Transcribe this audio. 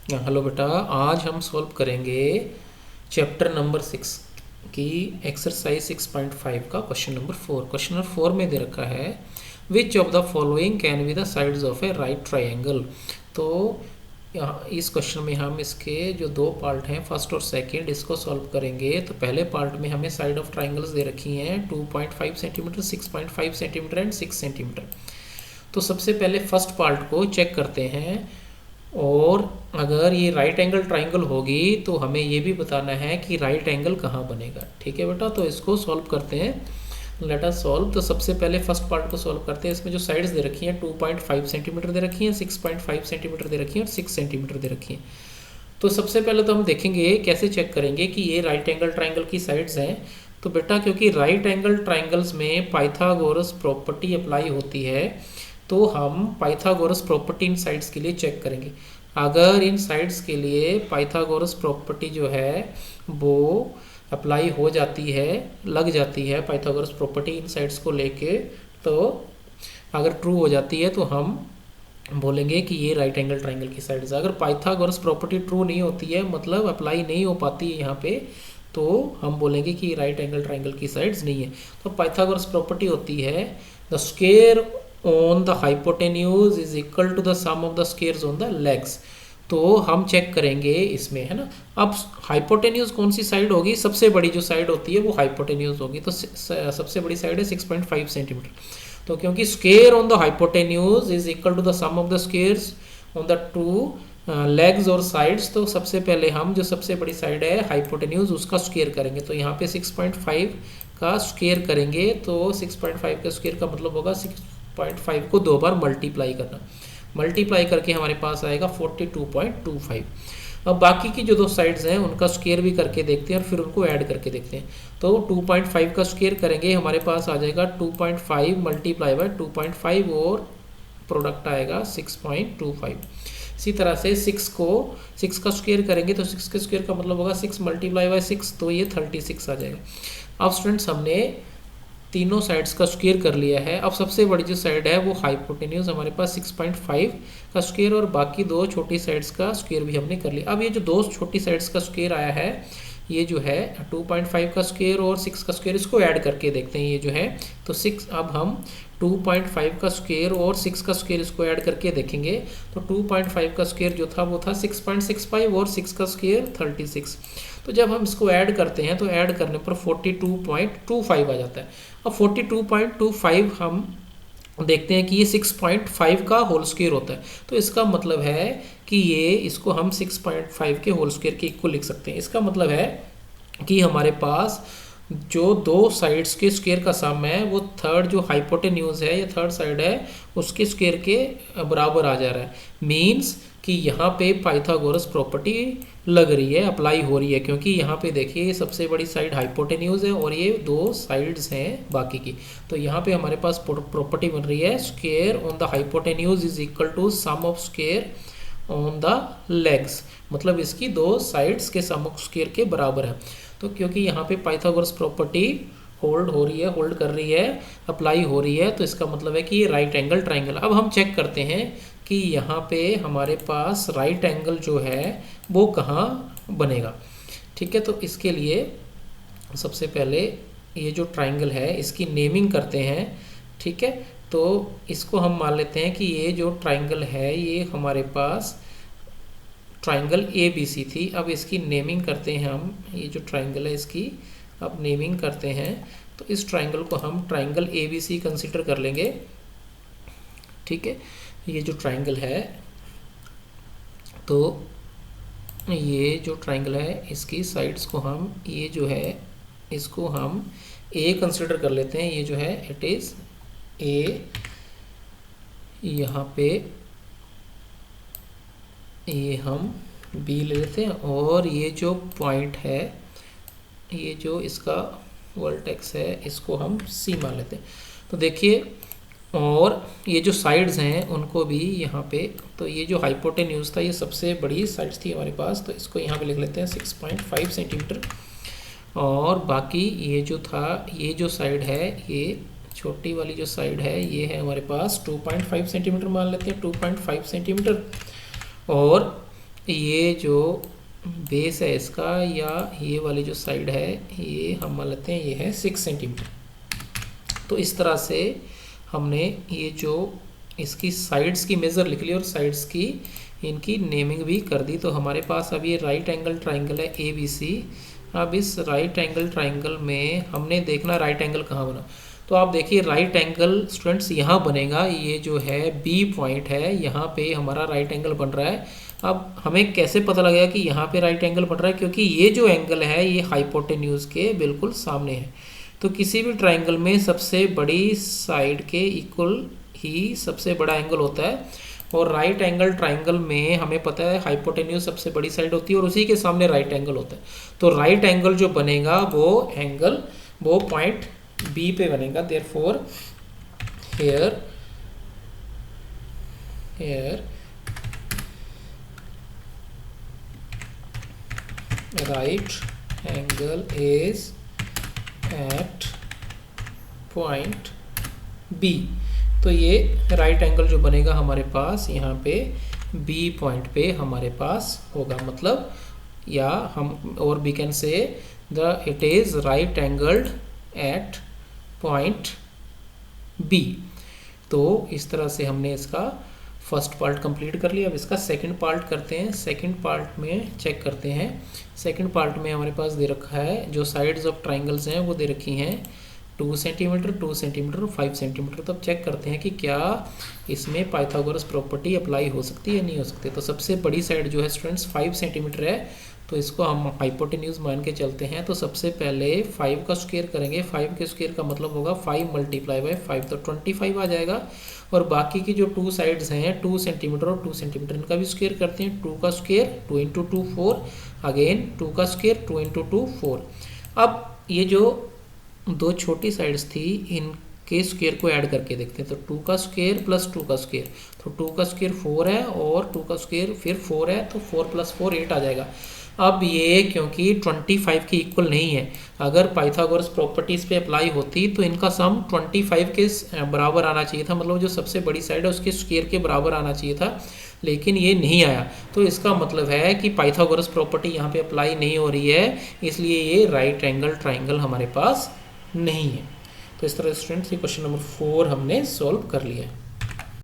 Hello बेटा, आज हम सॉल्व करेंगे चैप्टर नंबर 6 की एक्सरसाइज 6.5 का क्वेश्चन नंबर 4। क्वेश्चन नंबर 4 में दे रखा है which of the following can be the sides of A right triangle. तो इस क्वेश्चन में हम इसके जो दो पार्ट हैं, फर्स्ट और सेकंड, इसको सॉल्व करेंगे। तो पहले पार्ट में हमें साइड ऑफ ट्राइंगल्स दे रखी हैं 2.5 सेंटीमीटर, 6.5 सेंटीमीटर एंड 6 सेंटीमीटर। तो सबसे पहले फर्स्ट पार्ट को चेक करते हैं, और अगर ये राइट एंगल ट्राइंगल होगी तो हमें ये भी बताना है कि राइट एंगल कहाँ बनेगा। ठीक है बेटा, तो इसको सॉल्व करते हैं। Let us solve. तो सबसे पहले फर्स्ट पार्ट को सॉल्व करते हैं। इसमें जो साइड्स दे रखी हैं 2.5 सेंटीमीटर दे रखी हैं, 6.5 सेंटीमीटर दे रखी हैं और 6 सेंटीमीटर दे रखी हैं। तो सबसे पहले तो हम देखेंगे कैसे चेक करेंगे कि ये राइट एंगल ट्राइंगल की साइड्स हैं। तो बेटा, क्योंकि राइट एंगल ट्राइंगल्स में पाइथागोरस प्रॉपर्टी अप्लाई होती है, तो हम पाइथागोरस प्रॉपर्टी इन साइड्स के लिए चेक करेंगे। अगर इन साइड्स के लिए पाइथागोरस प्रॉपर्टी जो है वो अप्लाई हो जाती है, लग जाती है पाइथागोरस प्रॉपर्टी इन साइड्स को लेके, तो अगर ट्रू हो जाती है तो हम बोलेंगे कि ये राइट एंगल ट्राइंगल की साइड्स है। अगर पाइथागोरस प्रॉपर्टी ट्रू नहीं होती है, मतलब अप्लाई नहीं हो पाती है यहाँ पे, तो हम बोलेंगे कि राइट एंगल ट्राइंगल की साइड्स नहीं है। तो पाइथागोरस प्रॉपर्टी होती है the square on the hypotenuse is equal to the sum of the squares on the legs. तो हम चेक करेंगे इसमें, है ना। अब हाइपोटेन्यूज कौन सी साइड होगी? सबसे बड़ी जो साइड होती है वो हाइपोटेन्यूज होगी। तो सबसे बड़ी साइड है 6.5 सेंटीमीटर। तो क्योंकि square on the hypotenuse is equal to the sum of the squares on the two legs और साइड्स, तो सबसे पहले हम जो सबसे बड़ी साइड है हाइपोटेन्यूज उसका स्क्वायर करेंगे। तो यहाँ पे 6.5 का स्क्वायर करेंगे, तो 6.5 का स्क्वायर का मतलब होगा 6.5 को 2 बार मल्टीप्लाई करना। मल्टीप्लाई करके हमारे पास आएगा 42.25। अब बाकी की जो दो साइड्स हैं उनका स्क्वायर भी करके देखते हैं और फिर उनको ऐड करके देखते हैं। तो 2.5 का स्क्वायर करेंगे, हमारे पास आ जाएगा 2.5 मल्टीप्लाई बाय 2.5 और प्रोडक्ट आएगा 6.25। इसी तरह से 6 का स्क्वायर करेंगे तो 6 के स्क्वायर का मतलब होगा 6 मल्टीप्लाई बाय 6, तो ये 36 आ जाएगा। अब स्टूडेंट्स, हमने तीनों साइड्स का स्क्वायर कर लिया है। अब सबसे बड़ी जो साइड है वो हाइपोटेन्यूज हमारे पास 6.5 का स्क्वायर, और बाकी दो छोटी साइड्स का स्क्वायर भी हमने कर लिया। अब ये जो दो छोटी साइड्स का स्क्वायर आया है, ये जो है 2.5 का स्क्वायर और 6 का स्क्वायर, इसको ऐड करके देखते हैं। ये जो है तो 6, अब हम 2.5 का स्क्वायर और 6 का स्क्वायर इसको ऐड करके देखेंगे। तो 2.5 का स्क्वायर जो था वो था 6.65 और 6 का स्क्वायर 36। तो जब हम इसको ऐड करते हैं तो ऐड करने पर 42.25 आ जाता है। अब 42.25 हम देखते हैं कि ये 6.5 का होल स्क्वायर होता है। तो इसका मतलब है कि ये इसको हम 6.5 के होल स्क्वायर के इक्वल लिख सकते हैं। इसका मतलब है कि हमारे पास जो दो साइड्स के स्क्वायर का सम है वो थर्ड जो हाइपोटेन्यूज है या थर्ड साइड है उसके स्क्वायर के बराबर आ जा रहा है। मीन्स कि यहाँ पे पाइथागोरस प्रॉपर्टी लग रही है, अप्लाई हो रही है, क्योंकि यहाँ पे देखिए सबसे बड़ी साइड हाइपोटेन्यूज है और ये दो साइड्स हैं बाकी की। तो यहाँ पे हमारे पास प्रॉपर्टी बन रही है square on the hypotenuse is equal to sum of square on the legs, मतलब इसकी दो साइड्स के सम ऑफ स्क्वायर के बराबर है। तो क्योंकि यहाँ पे पाइथागोरस प्रॉपर्टी होल्ड हो रही है, होल्ड कर रही है, अप्लाई हो रही है, तो इसका मतलब है कि ये राइट एंगल ट्राइंगल। अब हम चेक करते हैं कि यहाँ पे हमारे पास राइट एंगल जो है वो कहाँ बनेगा। ठीक है, तो इसके लिए सबसे पहले ये जो ट्राइंगल है इसकी नेमिंग करते हैं। ठीक है, तो इसको हम मान लेते हैं कि ये जो ट्राइंगल है ये हमारे पास ट्राइंगल ABC थी। अब इसकी नेमिंग करते हैं हम, ये जो ट्राइंगल है इसकी अब नेमिंग करते हैं। तो इस ट्राइंगल को हम ट्राइंगल ABC कंसीडर कर लेंगे। ठीक है, ये जो ट्राइंगल है, तो ये जो ट्राइंगल है इसकी साइड्स को हम, ये जो है इसको हम A कंसीडर कर लेते हैं। ये जो है इट इज़ A, यहाँ पे ये हम B ले लेते हैं, और ये जो पॉइंट है, ये जो इसका वर्टेक्स है, इसको हम C मान लेते हैं। तो देखिए, और ये जो साइड्स हैं उनको भी यहाँ पे, तो ये जो हाइपोटेन्यूज था ये सबसे बड़ी साइड्स थी हमारे पास, तो इसको यहाँ पे लिख लेते हैं 6.5 सेंटीमीटर। और बाकी ये जो था, ये जो साइड है, ये छोटी वाली जो साइड है ये है हमारे पास 2.5 सेंटीमीटर मान लेते हैं, 2.5 सेंटीमीटर। और ये जो बेस है इसका या ये वाली जो साइड है ये हम मान लेते हैं ये है 6 सेंटीमीटर। तो इस तरह से हमने ये जो इसकी साइड्स की मेज़र लिख ली और साइड्स की इनकी नेमिंग भी कर दी। तो हमारे पास अब ये राइट एंगल ट्राइंगल है ABC। अब इस राइट एंगल ट्राइंगल में हमने देखना राइट एंगल कहाँ बना। तो आप देखिए राइट एंगल स्टूडेंट्स यहाँ बनेगा, ये जो है B पॉइंट है यहाँ पे हमारा राइट एंगल बन रहा है। अब हमें कैसे पता लगेगा कि यहाँ पे राइट एंगल बन रहा है, क्योंकि ये जो एंगल है ये हाइपोटेन्यूज के बिल्कुल सामने है। तो किसी भी ट्राइंगल में सबसे बड़ी साइड के इक्वल ही सबसे बड़ा एंगल होता है, और राइट एंगल ट्राइंगल में हमें पता है हाइपोटेन्यूज सबसे बड़ी साइड होती है और उसी के सामने राइट एंगल होता है। तो राइट एंगल जो बनेगा वो पॉइंट B पे बनेगा। Therefore here right angle is at point B। तो ये राइट एंगल जो बनेगा हमारे पास यहाँ पे B पॉइंट पे हमारे पास होगा, मतलब या हम और we can say it is right angled at point B। तो इस तरह से हमने इसका फर्स्ट पार्ट कंप्लीट कर लिया। अब इसका सेकंड पार्ट करते हैं। सेकंड पार्ट में चेक करते हैं। सेकंड पार्ट में हमारे पास दे रखा है जो साइड्स ऑफ ट्राइंगल्स हैं वो दे रखी हैं 2 सेंटीमीटर, 2 सेंटीमीटर और 5 सेंटीमीटर। तो अब चेक करते हैं कि क्या इसमें पाइथागोरस प्रॉपर्टी अप्लाई हो सकती है या नहीं हो सकती। तो सबसे बड़ी साइड जो है स्टूडेंट्स 5 सेंटीमीटर है, तो इसको हम हाइपोटेन्यूज मान के चलते हैं। तो सबसे पहले 5 का स्क्वायर करेंगे। 5 के स्क्वायर का मतलब होगा 5 मल्टीप्लाई बाय 5, तो 25 आ जाएगा। और बाकी की जो 2 साइड्स हैं 2 सेंटीमीटर और 2 सेंटीमीटर, इनका भी स्क्वायर करते हैं। 2 का स्क्वायर 2 इंटू 2 4, अगेन 2 का स्क्वायर 2 इंटू 2 4। अब ये जो दो छोटी साइड्स थी इनके स्क्वायर को ऐड करके देखते हैं। तो 2 का स्क्वायर प्लस 2 का स्क्वायर, तो 2 का स्क्वायर 4 है और 2 का स्क्वायर फिर 4 है, तो 4 प्लस 4 8 आ जाएगा। अब ये क्योंकि 25 के इक्वल नहीं है, अगर पाइथागोरस प्रॉपर्टीज़ पे अप्लाई होती तो इनका सम 25 के बराबर आना चाहिए था, मतलब जो सबसे बड़ी साइड है उसके स्क्वायर के बराबर आना चाहिए था, लेकिन ये नहीं आया। तो इसका मतलब है कि पाइथागोरस प्रॉपर्टी यहाँ पे अप्लाई नहीं हो रही है, इसलिए ये राइट एंगल ट्राइंगल हमारे पास नहीं है। तो इस तरह स्टूडेंट्स ये क्वेश्चन नंबर 4 हमने सॉल्व कर लिया।